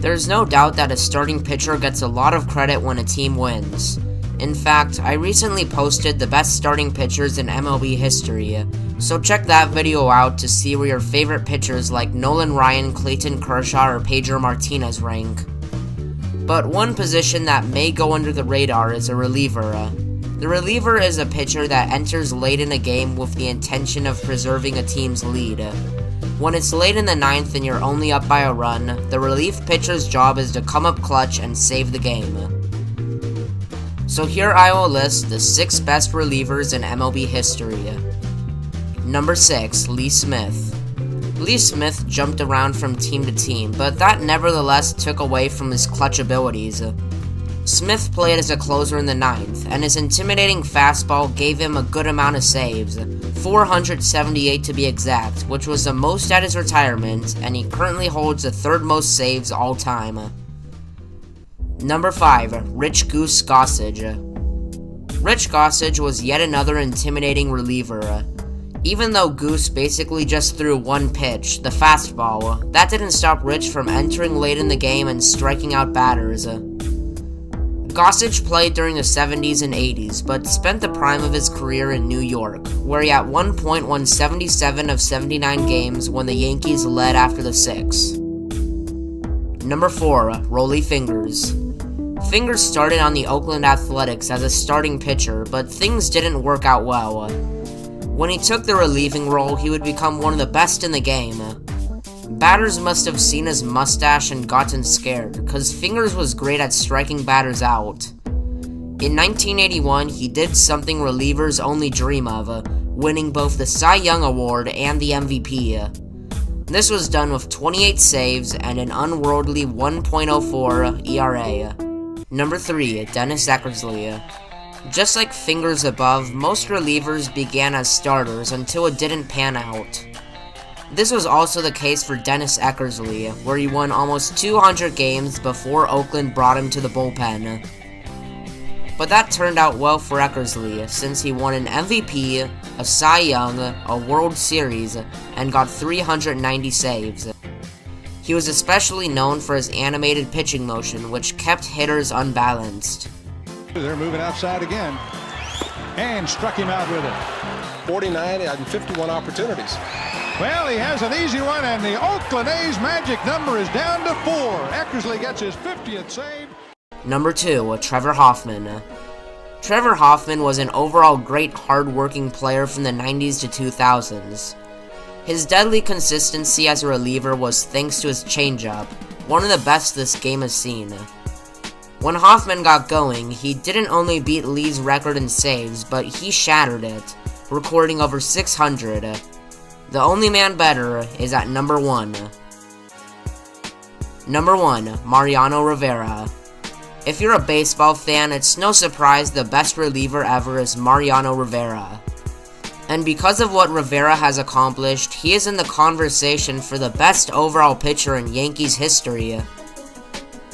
There's no doubt that a starting pitcher gets a lot of credit when a team wins. In fact, I recently posted the best starting pitchers in MLB history, so check that video out to see where your favorite pitchers like Nolan Ryan, Clayton Kershaw, or Pedro Martinez rank. But one position that may go under the radar is a reliever. The reliever is a pitcher that enters late in a game with the intention of preserving a team's lead. When it's late in the ninth and you're only up by a run, the relief pitcher's job is to come up clutch and save the game. So here I will list the 6 best relievers in MLB history. Number 6, Lee Smith. Lee Smith jumped around from team to team, but that nevertheless took away from his clutch abilities. Smith played as a closer in the ninth, and his intimidating fastball gave him a good amount of saves, 478 to be exact, which was the most at his retirement, and he currently holds the 3rd most saves all time. Number 5, Rich Goose Gossage. Rich Gossage was yet another intimidating reliever. Even though Goose basically just threw one pitch, the fastball, that didn't stop Rich from entering late in the game and striking out batters. Gossage played during the 70s and 80s, but spent the prime of his career in New York, where he at one point won 77 of 79 games when the Yankees led after the 6th. Number 4, Rollie Fingers. Fingers started on the Oakland Athletics as a starting pitcher, but things didn't work out well. When he took the relieving role, he would become one of the best in the game. Batters must have seen his mustache and gotten scared, cause Fingers was great at striking batters out. In 1981, he did something relievers only dream of, winning both the Cy Young Award and the MVP. This was done with 28 saves and an unworldly 1.04 ERA. Number 3, Dennis Eckersley. Just like Fingers above, most relievers began as starters until it didn't pan out. This was also the case for Dennis Eckersley, where he won almost 200 games before Oakland brought him to the bullpen. But that turned out well for Eckersley, since he won an MVP, a Cy Young, a World Series, and got 390 saves. He was especially known for his animated pitching motion, which kept hitters unbalanced. They're moving outside again, and struck him out with it. 49 and 51 opportunities. Well, he has an easy one, and the Oakland A's magic number is down to 4. Eckersley gets his 50th save. Number 2, Trevor Hoffman. Trevor Hoffman was an overall great hard-working player from the 90s to 2000s. His deadly consistency as a reliever was thanks to his changeup, one of the best this game has seen. When Hoffman got going, he didn't only beat Lee's record in saves, but he shattered it, recording over 600. The only man better is at number 1. Number 1, Mariano Rivera. If you're a baseball fan, it's no surprise the best reliever ever is Mariano Rivera. And because of what Rivera has accomplished, he is in the conversation for the best overall pitcher in Yankees history.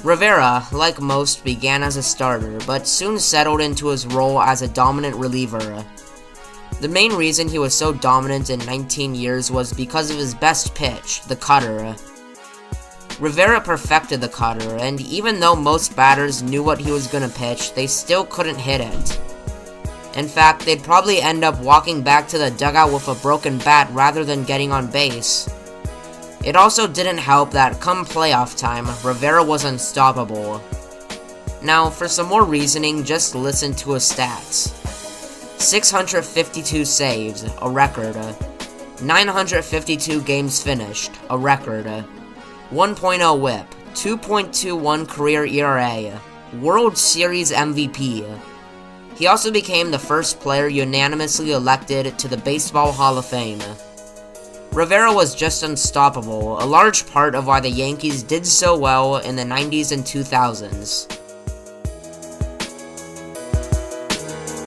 Rivera, like most, began as a starter, but soon settled into his role as a dominant reliever. The main reason he was so dominant in 19 years was because of his best pitch, the cutter. Rivera perfected the cutter, and even though most batters knew what he was going to pitch, they still couldn't hit it. In fact, they'd probably end up walking back to the dugout with a broken bat rather than getting on base. It also didn't help that come playoff time, Rivera was unstoppable. Now, for some more reasoning, just listen to his stats. 652 saves, a record. 952 games finished, a record. 1.0 whip, 2.21 career ERA, World Series MVP. He also became the first player unanimously elected to the Baseball Hall of Fame. Rivera was just unstoppable, a large part of why the Yankees did so well in the 90s and 2000s.